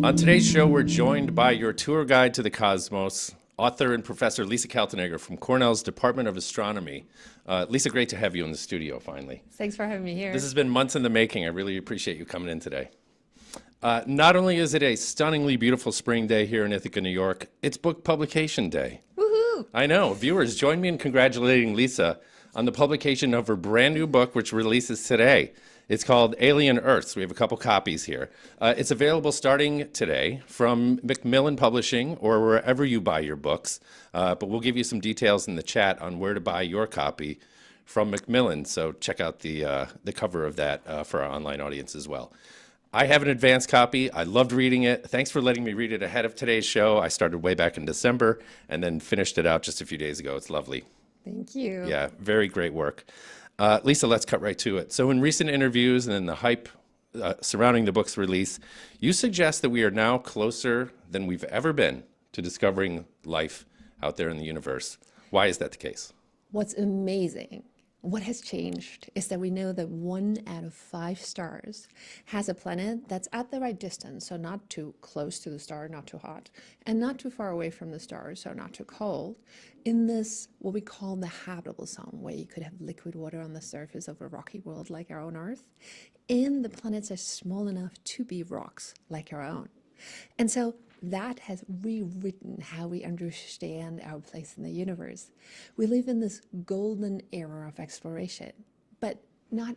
On today's show, we're joined by your tour guide to the cosmos, author and professor Lisa Kaltenegger from Cornell's Department of Astronomy. Lisa, great to have you in the studio finally. Thanks for having me here. This has been months in the making. I really appreciate you coming in today. Not only is it a stunningly beautiful spring day here in Ithaca, New York, it's book publication day. Woohoo! I know. Viewers, join me in congratulating Lisa on the publication of her brand new book, which releases today. It's called Alien Earths. We have a couple copies here. It's available starting today from Macmillan Publishing or wherever you buy your books. But we'll give you some details in the chat on where to buy your copy from Macmillan. So check out the cover of that for our online audience as well. I have an advanced copy. I loved reading it. Thanks for letting me read it ahead of today's show. I started way back in December and then finished it out just a few days ago. It's lovely. Thank you. Yeah, very great work. Lisa, let's cut right to it. So in recent interviews and in the hype surrounding the book's release, you suggest that we are now closer than we've ever been to discovering life out there in the universe. Why is that the case? What's amazing, what has changed, is that we know that 1 out of 5 stars has a planet that's at the right distance, so not too close to the star, not too hot, and not too far away from the star, so not too cold, in this, what we call the habitable zone, where you could have liquid water on the surface of a rocky world like our own Earth, and the planets are small enough to be rocks like our own. And so that has rewritten how we understand our place in the universe. We live in this golden era of exploration, but not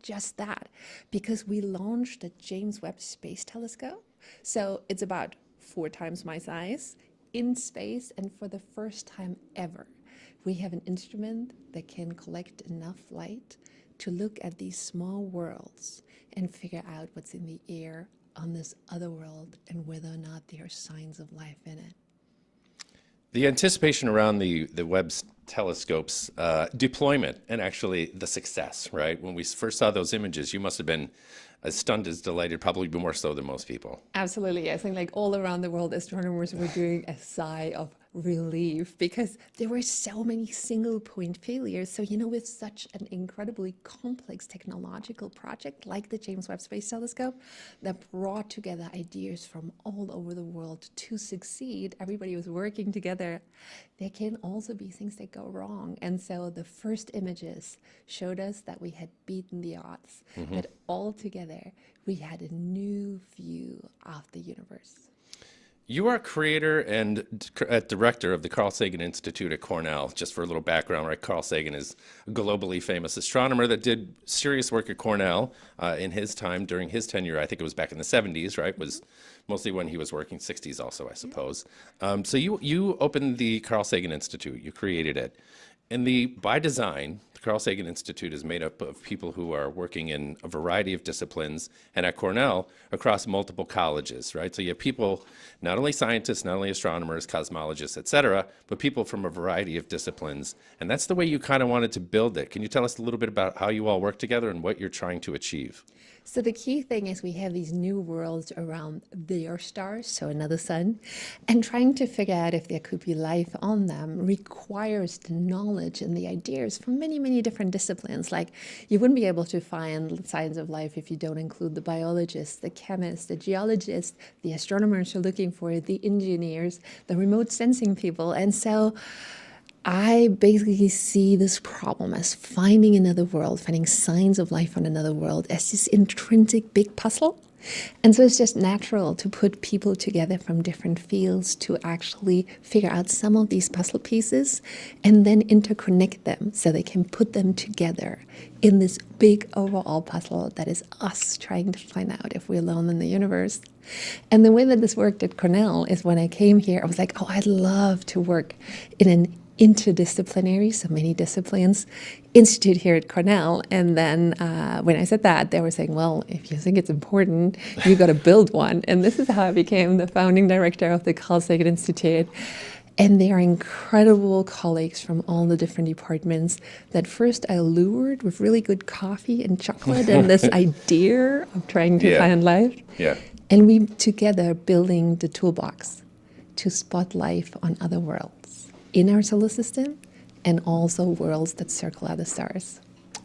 just that, because we launched the James Webb Space Telescope. So it's about 4 times my size in space, and for the first time ever, we have an instrument that can collect enough light to look at these small worlds and figure out what's in the air on this other world and whether or not there are signs of life in it. The anticipation around the Webb's telescope's deployment and actually the success, right? When we first saw those images, you must have been as stunned as delighted, probably more so than most people. Absolutely. I think like all around the world, astronomers were doing a sigh of relief because there were so many single point failures. So, with such an incredibly complex technological project like the James Webb Space Telescope that brought together ideas from all over the world to succeed, everybody was working together. There can also be things that go wrong. And so the first images showed us that we had beaten the odds, that all together we had a new view of the universe. You are creator and director of the Carl Sagan Institute at Cornell. Just for a little background, right? Carl Sagan is a globally famous astronomer that did serious work at Cornell in his time during his tenure. I think it was back in the 70s, right? Was mostly when he was working, 60s also, I suppose. So you opened the Carl Sagan Institute. You created it. By design, the Carl Sagan Institute is made up of people who are working in a variety of disciplines, and at Cornell, across multiple colleges, right? So you have people, not only scientists, not only astronomers, cosmologists, et cetera, but people from a variety of disciplines. And that's the way you kind of wanted to build it. Can you tell us a little bit about how you all work together and what you're trying to achieve? So the key thing is we have these new worlds around their stars, so another sun, and trying to figure out if there could be life on them requires the knowledge and the ideas from many, many different disciplines. Like you wouldn't be able to find signs of life if you don't include the biologists, the chemists, the geologists, the astronomers you're looking for, the engineers, the remote sensing people. And so I basically see this problem as finding another world, finding signs of life on another world as this intrinsic big puzzle. And so it's just natural to put people together from different fields to actually figure out some of these puzzle pieces and then interconnect them so they can put them together in this big overall puzzle that is us trying to find out if we're alone in the universe. And the way that this worked at Cornell is when I came here, I was like, oh, I'd love to work in an interdisciplinary, so many disciplines, institute here at Cornell. And then when I said that, they were saying, well, if you think it's important, you got to build one. And this is how I became the founding director of the Carl Sagan Institute. And they are incredible colleagues from all the different departments that first I lured with really good coffee and chocolate and this idea of trying to find life. Yeah. And we together building the toolbox to spot life on other worlds in our solar system and also worlds that circle other stars.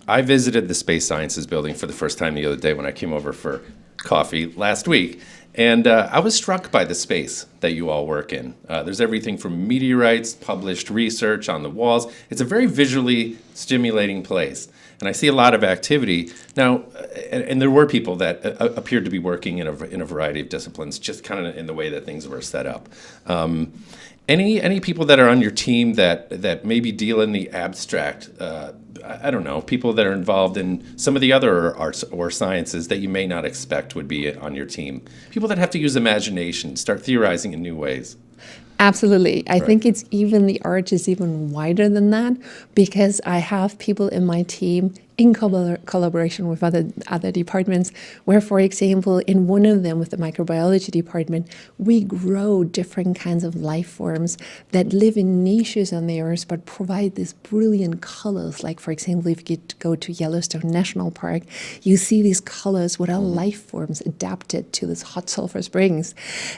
I visited the Space Sciences building for the first time the other day when I came over for coffee last week. And I was struck by the space that you all work in. There's everything from meteorites, published research on the walls. It's a very visually stimulating place. And I see a lot of activity. Now, and there were people that appeared to be working in a variety of disciplines, just kind of in the way that things were set up. Any people that are on your team that maybe deal in the abstract, I don't know, people that are involved in some of the other arts or sciences that you may not expect would be on your team? People that have to use imagination, start theorizing in new ways. Absolutely. I think the arch is even wider than that, because I have people in my team in collaboration with other departments, where, for example, in one of them with the microbiology department, we grow different kinds of life forms that live in niches on the earth but provide these brilliant colors. Like, for example, if you go to Yellowstone National Park, you see these colors what are life forms adapted to this hot sulfur springs.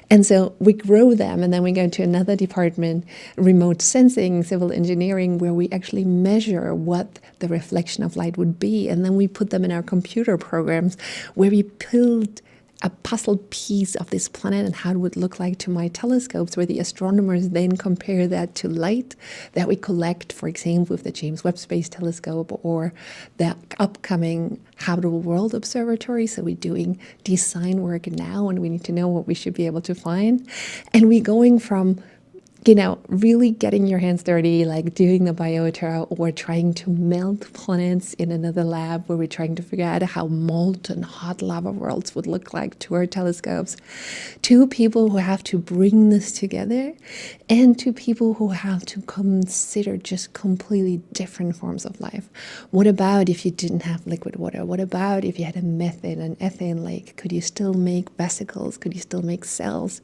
And so we grow them, and then we go to another department, remote sensing, civil engineering, where we actually measure what the reflection of light would be, and then we put them in our computer programs where we build a puzzle piece of this planet and how it would look like to my telescopes, where the astronomers then compare that to light that we collect, for example, with the James Webb Space Telescope or the upcoming Habitable World Observatory. So we're doing design work now, and we need to know what we should be able to find. And we're going from really getting your hands dirty, like doing the biota or trying to melt planets in another lab where we're trying to figure out how molten hot lava worlds would look like to our telescopes, to people who have to bring this together, and to people who have to consider just completely different forms of life. What about if you didn't have liquid water? What about if you had a methane and ethane lake? Could you still make vesicles? Could you still make cells?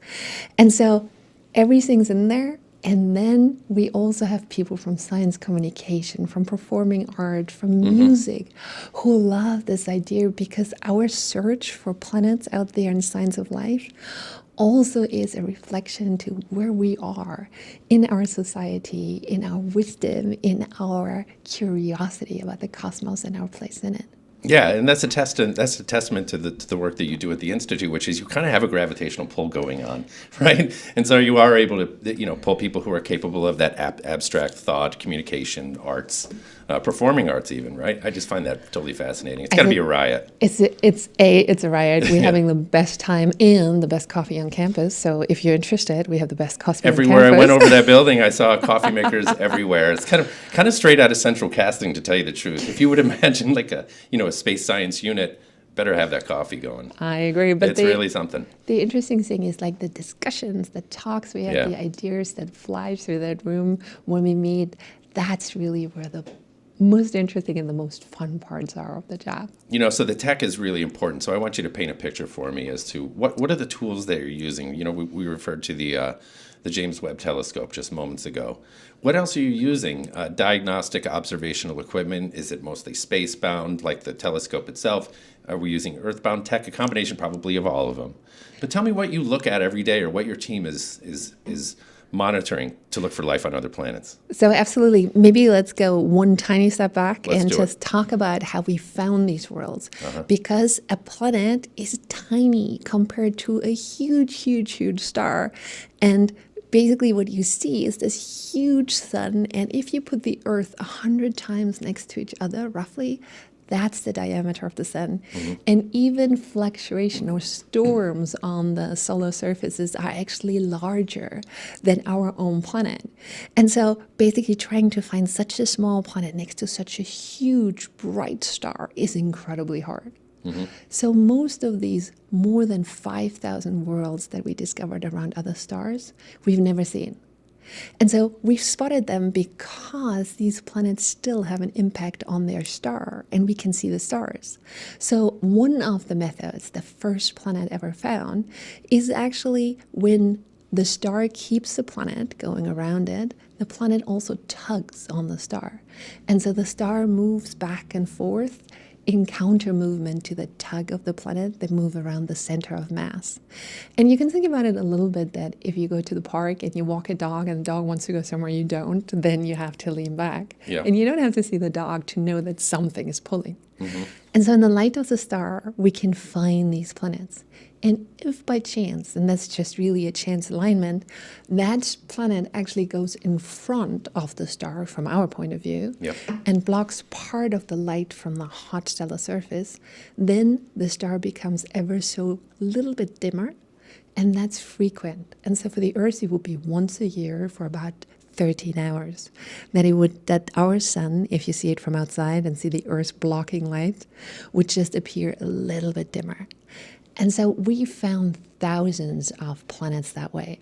And so everything's in there. And then we also have people from science communication, from performing art, from music, who love this idea, because our search for planets out there in science of life also is a reflection to where we are in our society, in our wisdom, in our curiosity about the cosmos and our place in it. Yeah, and that's a testament to the work that you do at the Institute, which is you kind of have a gravitational pull going on, right? And so you are able to, pull people who are capable of that abstract thought, communication, arts, performing arts even, right? I just find that totally fascinating. It's got to be a riot. It's a riot. We're having the best time and the best coffee on campus. So if you're interested, we have the best coffee everywhere on campus. I went over that building, I saw coffee makers everywhere. It's kind of straight out of central casting, to tell you the truth. If you would imagine like a space science unit, better have that coffee going. I agree, but it's really something. The interesting thing is like the discussions, the talks we have, the ideas that fly through that room when we meet. That's really where the most interesting and the most fun parts are of the job. So the tech is really important. So I want you to paint a picture for me as to what are the tools that you're using. We referred to the James Webb Telescope just moments ago. What else are you using? Diagnostic observational equipment? Is it mostly space-bound, like the telescope itself? Are we using earthbound tech? A combination probably of all of them. But tell me what you look at every day, or what your team is monitoring to look for life on other planets. So absolutely. Maybe let's go one tiny step back and just talk about how we found these worlds. Because a planet is tiny compared to a huge, huge, huge star. And basically what you see is this huge sun. And if you put the Earth 100 times next to each other, roughly, that's the diameter of the sun. And even fluctuation or storms on the solar surfaces are actually larger than our own planet. And so basically trying to find such a small planet next to such a huge, bright star is incredibly hard. So most of these more than 5,000 worlds that we discovered around other stars, we've never seen. And so we've spotted them because these planets still have an impact on their star, and we can see the stars. So one of the methods, the first planet ever found, is actually when the star keeps the planet going around it, the planet also tugs on the star. And so the star moves back and forth in counter movement to the tug of the planet that move around the center of mass. And you can think about it a little bit that if you go to the park and you walk a dog and the dog wants to go somewhere you don't, then you have to lean back. And you don't have to see the dog to know that something is pulling. And so in the light of the star, we can find these planets. And if by chance, and that's just really a chance alignment, that planet actually goes in front of the star from our point of view Yep. and blocks part of the light from the hot stellar surface, then the star becomes ever so little bit dimmer, and that's frequent. And so for the Earth, it would be once a year for about 13 hours. That our sun, if you see it from outside and see the Earth blocking light, would just appear a little bit dimmer. And so we found thousands of planets that way.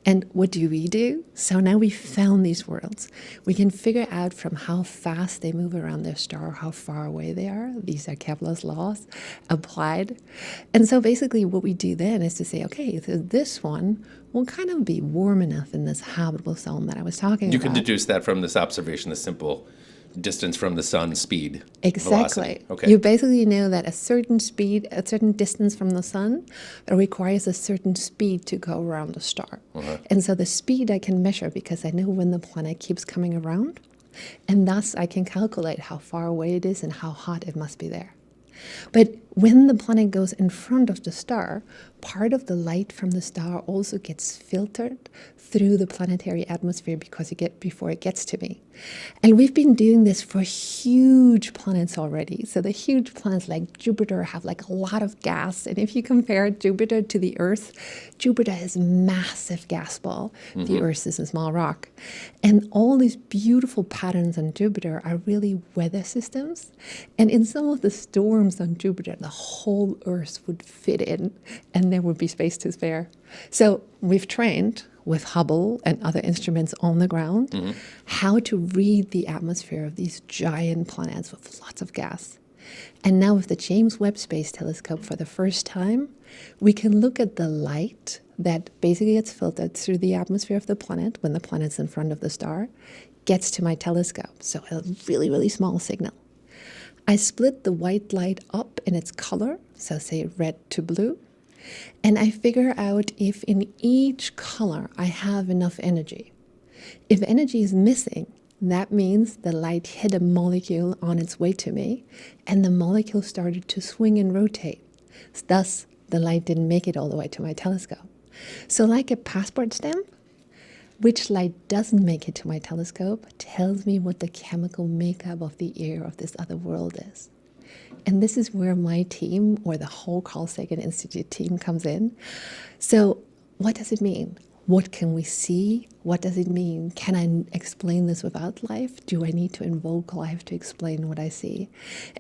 And what do? So now we found these worlds. We can figure out from how fast they move around their star, how far away they are. These are Kepler's laws applied. And so basically what we do then is to say, okay, so this one will kind of be warm enough in this habitable zone that I was talking about. You can deduce that from this observation, the simple distance from the sun, speed, Exactly. velocity. Okay. You basically know that a certain speed, a certain distance from the sun, requires a certain speed to go around the star. And so the speed I can measure because I know when the planet keeps coming around, and thus I can calculate how far away it is and how hot it must be there. But when the planet goes in front of the star, part of the light from the star also gets filtered through the planetary atmosphere before it gets to me. And we've been doing this for huge planets already. So the huge planets like Jupiter have like a lot of gas. And if you compare Jupiter to the Earth, Jupiter is a massive gas ball. The Earth is a small rock. And all these beautiful patterns on Jupiter are really weather systems. And in some of the storms on Jupiter, the whole Earth would fit in and there would be space to spare. So we've trained with Hubble and other instruments on the ground how to read the atmosphere of these giant planets with lots of gas. And now with the James Webb Space Telescope for the first time, we can look at the light that basically gets filtered through the atmosphere of the planet when the planet's in front of the star, gets to my telescope. So a really, really small signal. I split the white light up in its color, so say red to blue, and I figure out if in each color I have enough energy. If energy is missing, that means the light hit a molecule on its way to me, and the molecule started to swing and rotate. Thus, the light didn't make it all the way to my telescope. So like a passport stamp, which light doesn't make it to my telescope tells me what the chemical makeup of the air of this other world is. And this is where my team, or the whole Carl Sagan Institute team, comes in. So what does it mean? What can we see? What does it mean? Can I explain this without life? Do I need to invoke life to explain what I see?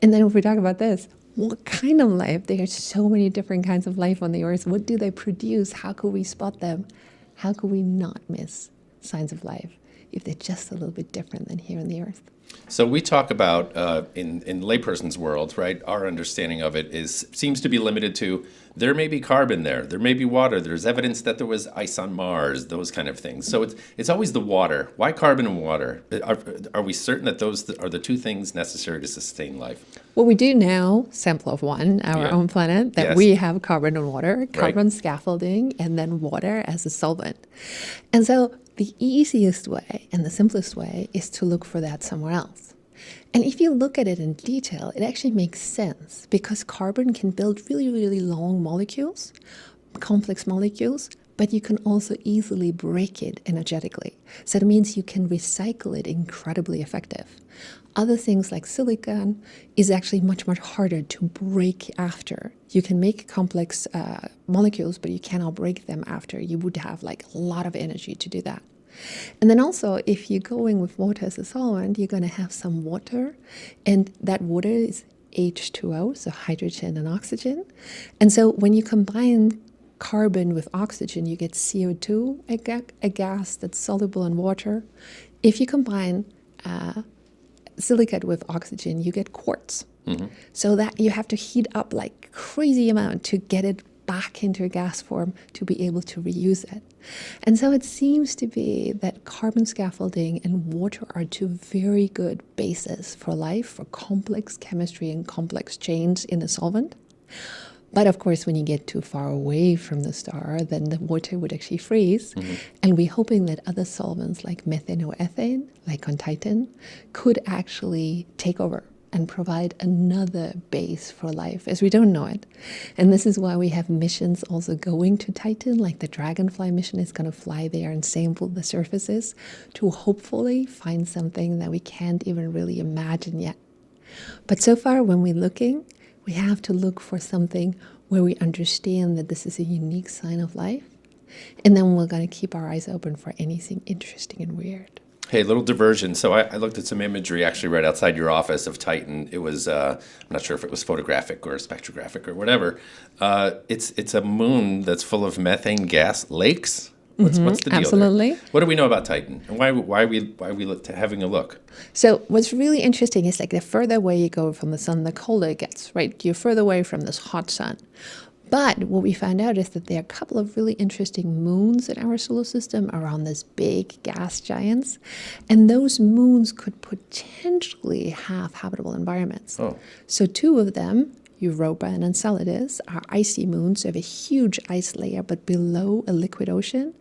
And then if we talk about this, what kind of life? There are so many different kinds of life on the Earth. What do they produce? How could we spot them? How could we not miss signs of life if they're just a little bit different than here on the Earth? So we talk about in layperson's world, right? Our understanding of it seems to be limited to there may be carbon there may be water, there's evidence that there was ice on Mars, those kind of things. So it's always the water. Why carbon and water? Are we certain that those are the two things necessary to sustain life? Well, we do now sample of one, our own planet, that we have carbon and water, carbon scaffolding, and then water as a solvent. And so the easiest way and the simplest way is to look for that somewhere else. And if you look at it in detail, it actually makes sense because carbon can build really, really long molecules, complex molecules, but you can also easily break it energetically. So that means you can recycle it incredibly effective. Other things like silicon is actually much, much harder to break after. You can make complex molecules, but you cannot break them after. You would have like a lot of energy to do that. And then also, if you're going with water as a solvent, you're going to have some water, and that water is H2O, so hydrogen and oxygen. And so when you combine carbon with oxygen, you get CO2, a gas that's soluble in water. If you combine silicate with oxygen, you get quartz. So that you have to heat up like crazy amount to get it back into a gas form to be able to reuse it. And so it seems to be that carbon scaffolding and water are two very good bases for life, for complex chemistry and complex chains in a solvent. But of course, when you get too far away from the star, then the water would actually freeze. And we're hoping that other solvents like methane or ethane, like on Titan, could actually take over and provide another base for life as we don't know it. And this is why we have missions also going to Titan, like the Dragonfly mission is going to fly there and sample the surfaces to hopefully find something that we can't even really imagine yet. But so far, when we're looking, we have to look for something where we understand that this is a unique sign of life. And then we're going to keep our eyes open for anything interesting and weird. Hey, little diversion. So I looked at some imagery actually right outside your office of Titan. It was, I'm not sure if it was photographic or spectrographic or whatever. It's a moon that's full of methane gas lakes. What's the deal Absolutely. there? What do we know about Titan? And why are we having a look? So what's really interesting is like the further away you go from the sun, the colder it gets, right? You're further away from this hot sun. But what we found out is that there are a couple of really interesting moons in our solar system around this big gas giants. And those moons could potentially have habitable environments. Oh. So two of them, Europa and Enceladus, are icy moons. They have a huge ice layer, but below a liquid ocean.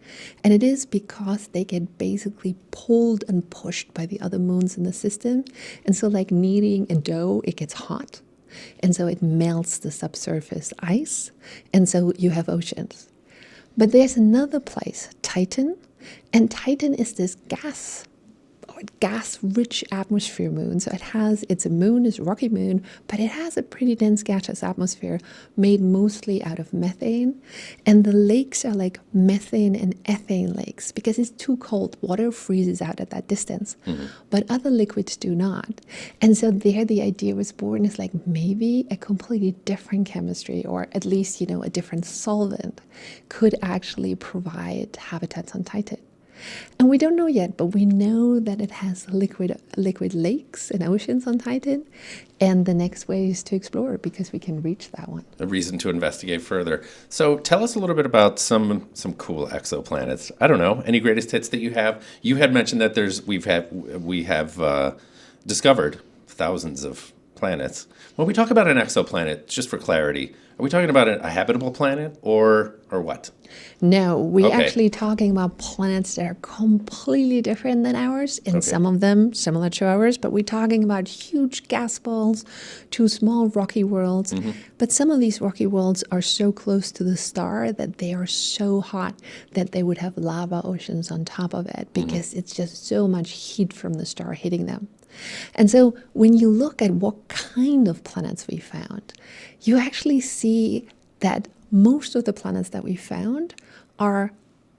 And it is because they get basically pulled and pushed by the other moons in the system. And so like kneading a dough, it gets hot. And so it melts the subsurface ice, and so you have oceans. But there's another place, Titan, and Titan is this gas-rich atmosphere moon. So it's a moon, it's a rocky moon, but it has a pretty dense gaseous atmosphere made mostly out of methane. And the lakes are like methane and ethane lakes because it's too cold. Water freezes out at that distance, but other liquids do not. And so there the idea was born is like maybe a completely different chemistry, or at least, a different solvent could actually provide habitats on Titan. And we don't know yet, but we know that it has liquid lakes and oceans on Titan. And the next way is to explore it because we can reach that one. A reason to investigate further. So tell us a little bit about some cool exoplanets. I don't know, any greatest hits that you have? You had mentioned that we have discovered thousands of planets. When we talk about an exoplanet, just for clarity, are we talking about a habitable planet or what? No, we're Okay. actually talking about planets that are completely different than ours, and some of them similar to ours, but we're talking about huge gas balls to small rocky worlds. But some of these rocky worlds are so close to the star that they are so hot that they would have lava oceans on top of it because it's just so much heat from the star hitting them. And so when you look at what kind of planets we found, you actually see that most of the planets that we found are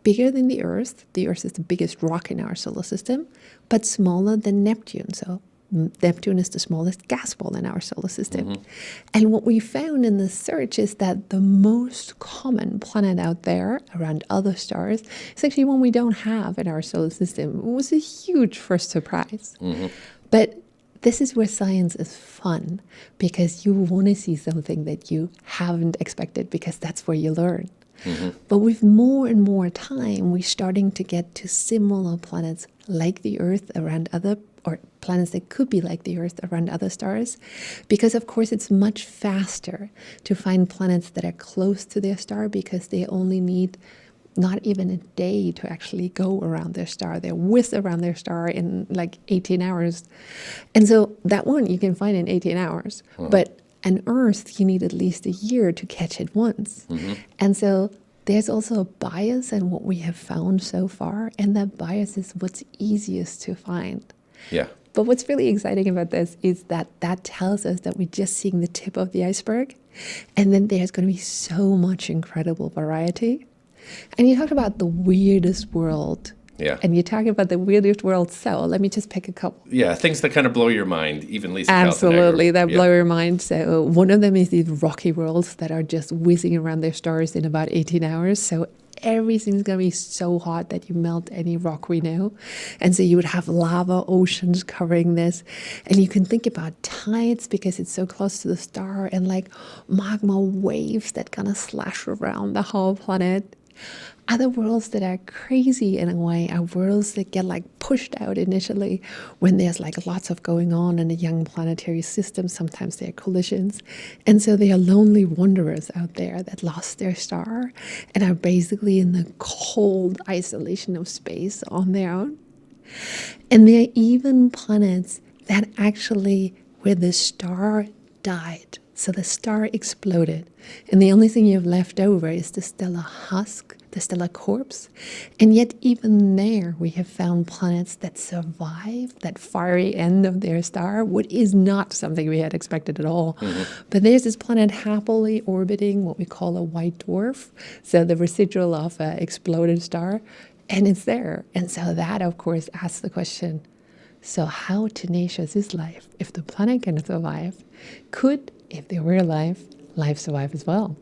bigger than the Earth. The Earth is the biggest rock in our solar system, but smaller than Neptune. So Neptune is the smallest gas ball in our solar system. And what we found in the search is that the most common planet out there around other stars is actually one we don't have in our solar system. It was a huge first surprise. But this is where science is fun, because you want to see something that you haven't expected, because that's where you learn. But with more and more time, we're starting to get to similar planets like the Earth around or planets that could be like the Earth around other stars, because of course it's much faster to find planets that are close to their star because they only need not even a day to actually go around their star. They're whizzed around their star in like 18 hours. And so that one you can find in 18 hours. But on Earth, you need at least a year to catch it once. And so there's also a bias in what we have found so far. And that bias is what's easiest to find. Yeah. But what's really exciting about this is that tells us that we're just seeing the tip of the iceberg. And then there's going to be so much incredible variety. And you talked about the weirdest world. Yeah. And you're talking about the weirdest world. So let me just pick a couple. Yeah, things that kind of blow your mind, even Lisa Absolutely, Kaltenegger. that Yeah. blow your mind. So one of them is these rocky worlds that are just whizzing around their stars in about 18 hours. So everything's going to be so hot that you melt any rock we know. And so you would have lava oceans covering this. And you can think about tides because it's so close to the star, and like magma waves that kind of slash around the whole planet. Other worlds that are crazy in a way are worlds that get like pushed out initially when there's like lots of going on in a young planetary system. Sometimes there are collisions. And so they are lonely wanderers out there that lost their star and are basically in the cold isolation of space on their own. And there are even planets that actually where the star died. So the star exploded, and the only thing you have left over is the stellar husk, the stellar corpse. And yet even there we have found planets that survive that fiery end of their star, what is not something we had expected at all. But there's this planet happily orbiting what we call a white dwarf, so the residual of an exploded star, and it's there. And so that, of course, asks the question, so how tenacious is life? If the planet can survive, could, if there were life survive as well?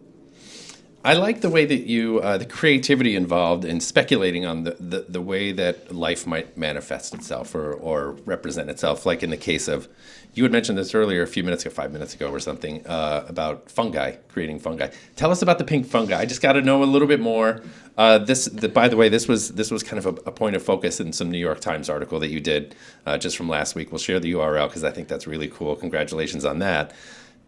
I like the way that you, the creativity involved in speculating on the way that life might manifest itself or represent itself. Like in the case of, you had mentioned this earlier a few minutes ago, 5 minutes ago or something, about fungi, creating fungi. Tell us about the pink fungi. I just got to know a little bit more. By the way, this was kind of a point of focus in some New York Times article that you did just from last week. We'll share the URL because I think that's really cool. Congratulations on that.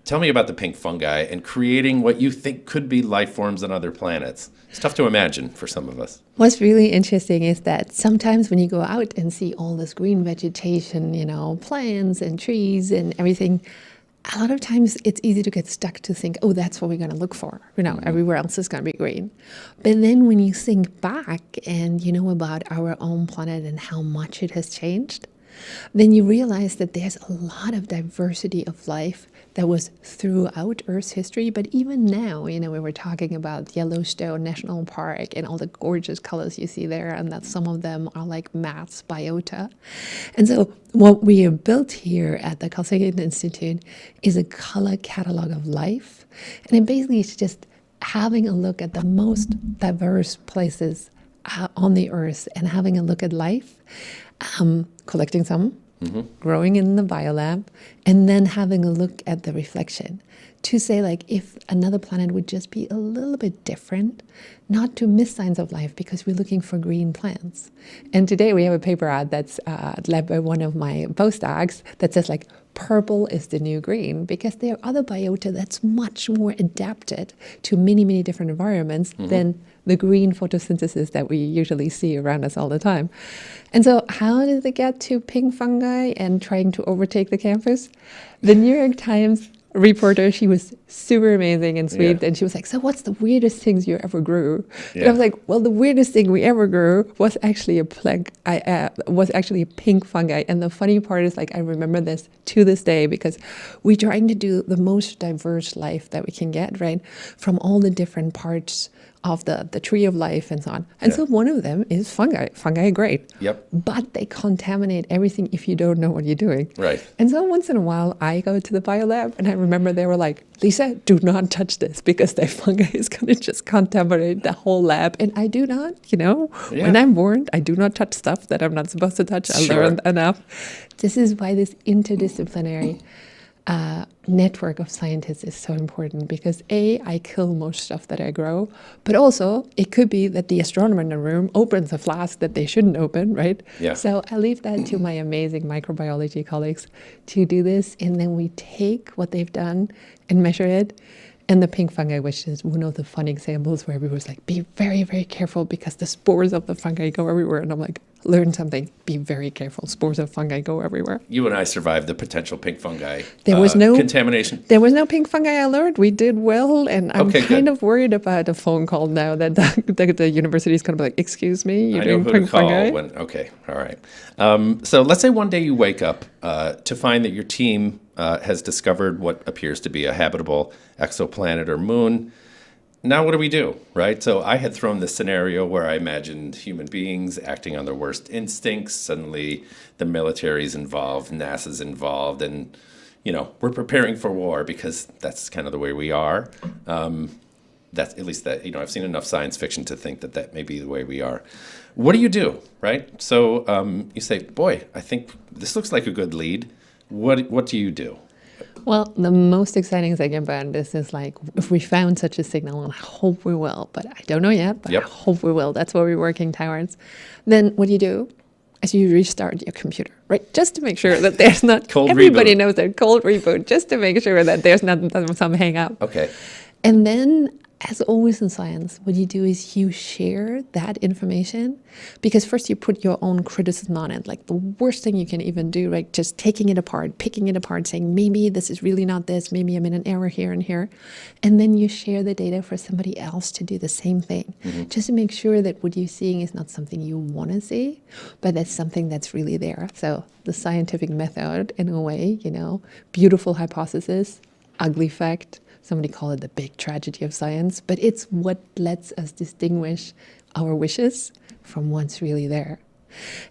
Tell me about the pink fungi and creating what you think could be life forms on other planets. It's tough to imagine for some of us. What's really interesting is that sometimes when you go out and see all this green vegetation, plants and trees and everything, a lot of times it's easy to get stuck to think, oh, that's what we're going to look for. Everywhere else is going to be green. But then when you think back and you know about our own planet and how much it has changed, then you realize that there's a lot of diversity of life that was throughout Earth's history. But even now, when we're talking about Yellowstone National Park and all the gorgeous colors you see there, and that some of them are like mass biota. And so what we have built here at the Carl Sagan Institute is a color catalog of life. And it basically is just having a look at the most diverse places on the Earth and having a look at life, collecting some, growing in the biolab, and then having a look at the reflection to say, like, if another planet would just be a little bit different, not to miss signs of life because we're looking for green plants. And today we have a paper out that's led by one of my postdocs that says, like, purple is the new green, because there are other biota that's much more adapted to many, many different environments than the green photosynthesis that we usually see around us all the time. And so how did they get to pink fungi and trying to overtake the campus? The New York Times reporter, she was super amazing and sweet, and she was like, so what's the weirdest things you ever grew? And I was like, well, the weirdest thing we ever grew was actually a pink fungi. And the funny part is, like, I remember this to this day because we're trying to do the most diverse life that we can get, right? From all the different parts of the tree of life and so on. And so one of them is fungi. Fungi are great. Yep. But they contaminate everything if you don't know what you're doing. Right. And so once in a while, I go to the biolab, and I remember they were like, Lisa, do not touch this because the fungi is going to just contaminate the whole lab. And I do not, when I'm born, I do not touch stuff that I'm not supposed to touch. I learned enough. This is why this interdisciplinary network of scientists is so important, because I kill most stuff that I grow, but also it could be that the astronomer in the room opens a flask that they shouldn't open, right? Yeah. So I leave that to my amazing microbiology colleagues to do this, and then we take what they've done and measure it. And the pink fungi, which is one of the fun examples where we was like, be very, very careful because the spores of the fungi go everywhere. And I'm like, learn something. Be very careful. Spores of fungi go everywhere. You and I survived the potential pink fungi there was no contamination. There was no pink fungi I learned. We did well. And I'm kind of worried about a phone call now that the university is going to be like, excuse me, you're doing pink fungi? Okay, all right. So let's say one day you wake up to find that your team has discovered what appears to be a habitable exoplanet or moon. Now what do we do, right? So I had thrown this scenario where I imagined human beings acting on their worst instincts. Suddenly the military's involved, NASA's involved, and, we're preparing for war because that's kind of the way we are. That's at least that, I've seen enough science fiction to think that may be the way we are. What do you do, right? So you say, boy, I think this looks like a good lead. What do you do? Well, the most exciting thing about this is, like, if we found such a signal, and I hope we will, but I don't know yet, but I hope we will. That's what we're working towards. Then what do? Is you restart your computer, right? Just to make sure that there's not, cold everybody reboot. knows that cold reboot, just to make sure that there's not some hang up. Okay. And then as always in science, what you do is you share that information because first you put your own criticism on it, like the worst thing you can even do, right? Just taking it apart, picking it apart, saying maybe this is really not this, maybe I'm in an error here and here. And then you share the data for somebody else to do the same thing, just to make sure that what you're seeing is not something you want to see, but that's something that's really there. So the scientific method, in a way, beautiful hypothesis, ugly fact. Somebody call it the big tragedy of science, but it's what lets us distinguish our wishes from what's really there.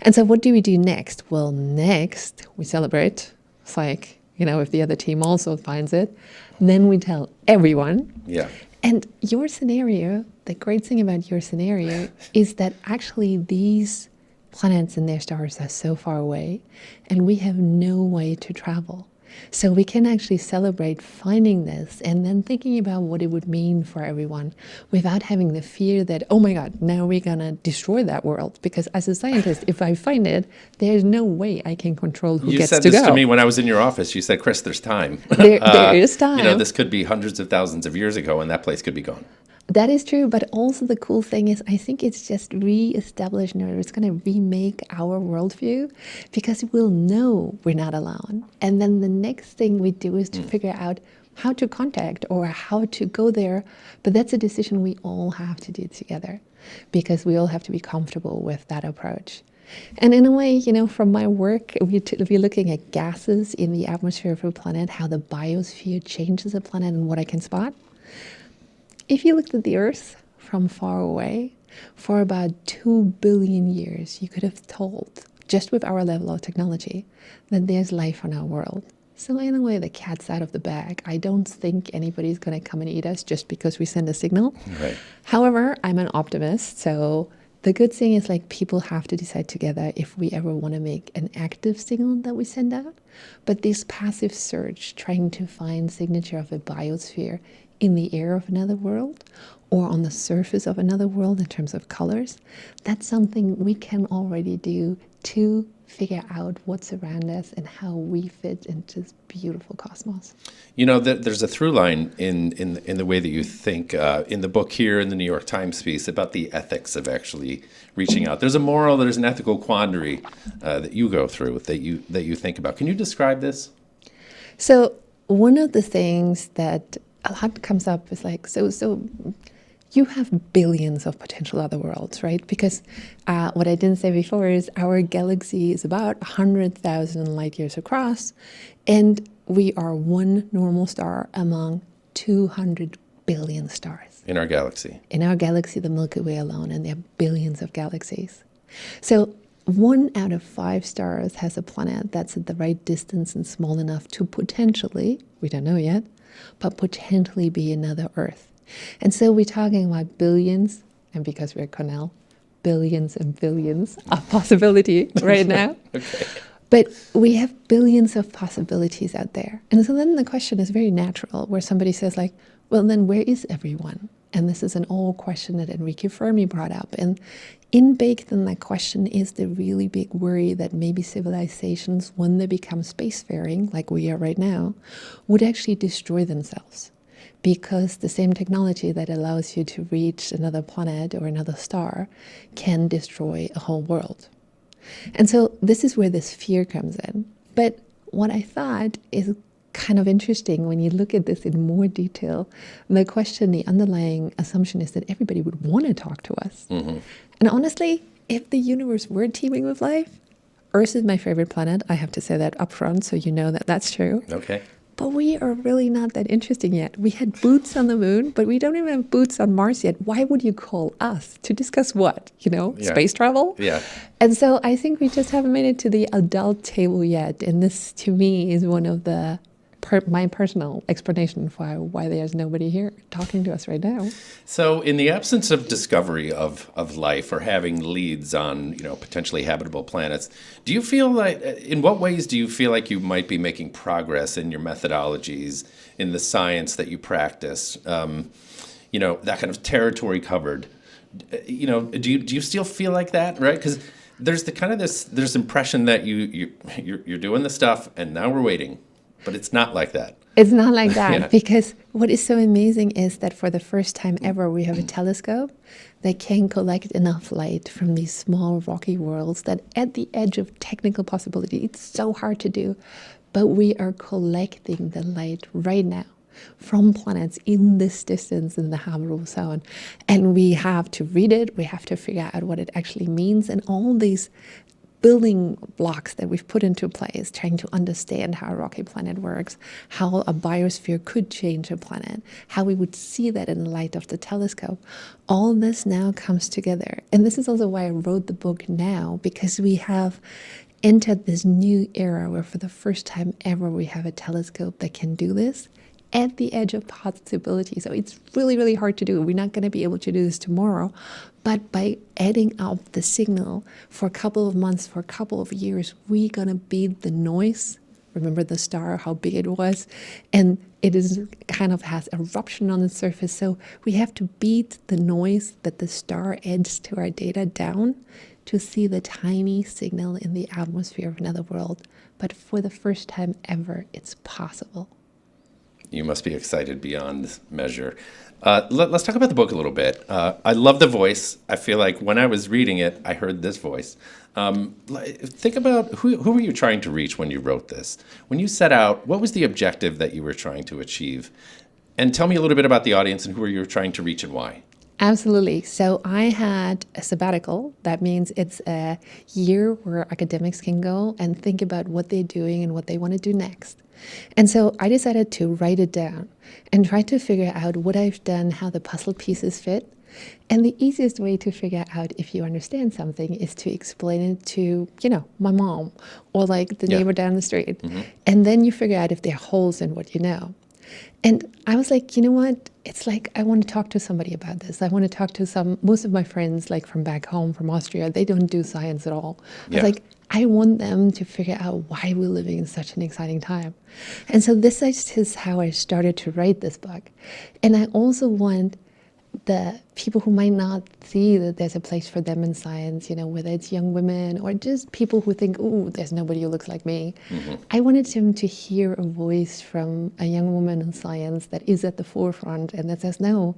And so what do we do next? Well, next we celebrate. It's like, if the other team also finds it, then we tell everyone. Yeah. And your scenario, the great thing about your scenario is that actually these planets and their stars are so far away and we have no way to travel. So we can actually celebrate finding this and then thinking about what it would mean for everyone without having the fear that, oh my God, now we're going to destroy that world. Because as a scientist, if I find it, there's no way I can control who gets to go. You said this to me when I was in your office. You said, Chris, there's time. There is time. This could be hundreds of thousands of years ago and that place could be gone. That is true, but also the cool thing is I think it's just re-established, or it's going to remake our worldview because we'll know we're not alone. And then the next thing we do is to figure out how to contact or how to go there. But that's a decision we all have to do together because we all have to be comfortable with that approach. And in a way, from my work, we're looking at gases in the atmosphere of a planet, how the biosphere changes a planet and what I can spot. If you looked at the Earth from far away, for about 2 billion years, you could have told, just with our level of technology, that there's life on our world. So in a way, the cat's out of the bag. I don't think anybody's going to come and eat us just because we send a signal. Right. However, I'm an optimist, so the good thing is people have to decide together if we ever want to make an active signal that we send out. But this passive search, trying to find signature of a biosphere in the air of another world or on the surface of another world in terms of colors, that's something we can already do to figure out what's around us and how we fit into this beautiful cosmos. There's a through line in the way that you think in the book here in the New York Times piece about the ethics of actually reaching out. There's a moral, there's an ethical quandary that you go through that you think about. Can you describe this? So one of the things that a lot comes up is so you have billions of potential other worlds, right? Because what I didn't say before is our galaxy is about 100,000 light years across, and we are one normal star among 200 billion stars. In our galaxy. In our galaxy, the Milky Way alone, and there are billions of galaxies. So 1 out of 5 stars has a planet that's at the right distance and small enough to potentially, we don't know yet, but potentially be another Earth. And so we're talking about billions, and because we're Cornell, billions and billions of possibility right now. Okay. But we have billions of possibilities out there. And so then the question is very natural, where somebody says well, then where is everyone? And this is an old question that Enrique Fermi brought up. And baked in that question is the really big worry that maybe civilizations, when they become spacefaring, like we are right now, would actually destroy themselves. Because the same technology that allows you to reach another planet or another star can destroy a whole world. And so this is where this fear comes in. But what I thought is kind of interesting when you look at this in more detail, the underlying assumption is that everybody would want to talk to us. Mm-hmm. And honestly, if the universe were teeming with life, Earth is my favorite planet. I have to say that up front so you know that that's true. Okay. But we are really not that interesting yet. We had boots on the moon, but we don't even have boots on Mars yet. Why would you call us to discuss what? Space travel? Yeah. And so I think we just haven't made it to the adult table yet. And this, to me, is one of my personal explanation for why there's nobody here talking to us right now. So in the absence of discovery of life or having leads on, potentially habitable planets, do you feel in what ways do you feel like you might be making progress in your methodologies, in the science that you practice, that kind of territory covered? Do you still feel like that, right? Because there's there's impression that you're doing the stuff and now we're waiting. But it's not like that. It's not like that Yeah. because what is so amazing is that for the first time ever, we have a telescope that can collect enough light from these small rocky worlds that at the edge of technical possibility, it's so hard to do. But we are collecting the light right now from planets in this distance in the habitable zone. And we have to read it, we have to figure out what it actually means, and all these building blocks that we've put into place, trying to understand how a rocky planet works, how a biosphere could change a planet, how we would see that in the light of the telescope. All this now comes together. And this is also why I wrote the book now, because we have entered this new era where for the first time ever we have a telescope that can do this at the edge of possibility. So it's really, really hard to do. We're not going to be able to do this tomorrow. But by adding up the signal for a couple of months, for a couple of years, we're going to beat the noise. Remember the star, how big it was? And it is kind of has eruption on the surface. So we have to beat the noise that the star adds to our data down to see the tiny signal in the atmosphere of another world. But for the first time ever, it's possible. You must be excited beyond measure. Let's talk about the book a little bit. I love the voice. I feel like when I was reading it, I heard this voice. Think about who were you trying to reach when you wrote this? When you set out, what was the objective that you were trying to achieve? And tell me a little bit about the audience and who you were trying to reach and why. Absolutely. So I had a sabbatical. That means it's a year where academics can go and think about what they're doing and what they want to do next. And so I decided to write it down and try to figure out what I've done, how the puzzle pieces fit. And the easiest way to figure out if you understand something is to explain it to, my mom or like the neighbor down the street. Mm-hmm. And then you figure out if there are holes in what you know. And I was like, you know what? It's like I want to talk to somebody about this. I want to talk to most of my friends, like from back home, from Austria. They don't do science at all. I was like, I want them to figure out why we're living in such an exciting time. And so this is how I started to write this book. And I also want the people who might not see that there's a place for them in science, whether it's young women or just people who think, ooh, there's nobody who looks like me. Mm-hmm. I wanted them to hear a voice from a young woman in science that is at the forefront and that says, no,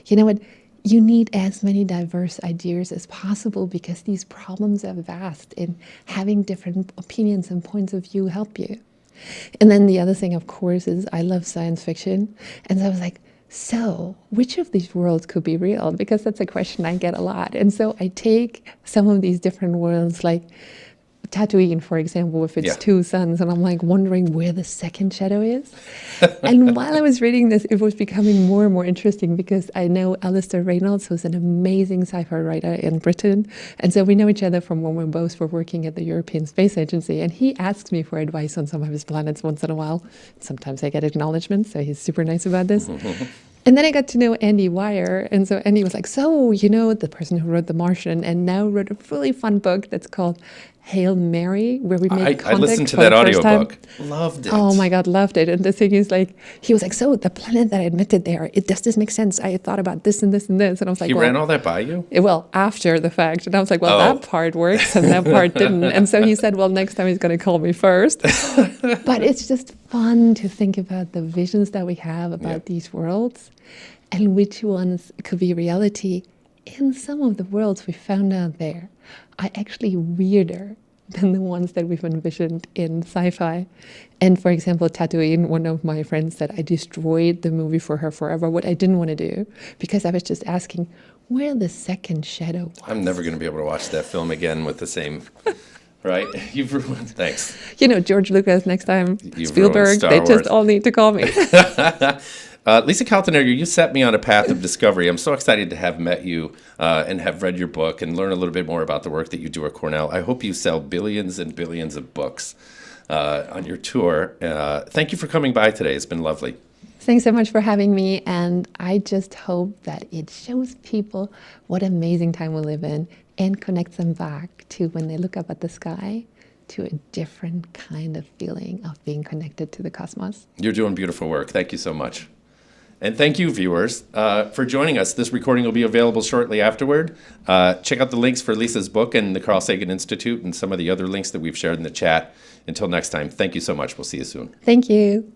you know what? You need as many diverse ideas as possible because these problems are vast and having different opinions and points of view help you. And then the other thing, of course, is I love science fiction. And so I was like, so which of these worlds could be real? Because that's a question I get a lot. And so I take some of these different worlds, like Tatooine, for example, with its two suns, and I'm like wondering where the second shadow is. And while I was reading this, it was becoming more and more interesting because I know Alistair Reynolds, who's an amazing sci-fi writer in Britain. And so we know each other from when we both were working at the European Space Agency. And he asks me for advice on some of his planets once in a while. Sometimes I get acknowledgement, so he's super nice about this. And then I got to know Andy Weir. And so Andy was like, so, the person who wrote The Martian and now wrote a really fun book that's called Hail Mary, where we made contact. I listened to that audiobook. Loved it. Oh my God, loved it. And the thing is, he was like, so the planet that I admitted there, does this make sense? I thought about this and this and this. And I was like, he ran all that by you? Well, after the fact. And I was like, that part works and that part didn't. And so he said, well, next time he's going to call me first. But it's just fun to think about the visions that we have about these worlds and which ones could be reality. In some of the worlds we found out there are actually weirder than the ones that we've envisioned in sci-fi. And for example, Tatooine, one of my friends said I destroyed the movie for her forever, what I didn't want to do, because I was just asking where the second shadow was. I'm never going to be able to watch that film again with the same... Right? You've ruined... Thanks. George Lucas, next time, Spielberg, they just all need to call me. Lisa Kaltenegger, you set me on a path of discovery. I'm so excited to have met you and have read your book and learn a little bit more about the work that you do at Cornell. I hope you sell billions and billions of books on your tour. Thank you for coming by today. It's been lovely. Thanks so much for having me. And I just hope that it shows people what amazing time we live in and connects them back to when they look up at the sky to a different kind of feeling of being connected to the cosmos. You're doing beautiful work. Thank you so much. And thank you, viewers, for joining us. This recording will be available shortly afterward. Check out the links for Lisa's book and the Carl Sagan Institute and some of the other links that we've shared in the chat. Until next time, thank you so much. We'll see you soon. Thank you.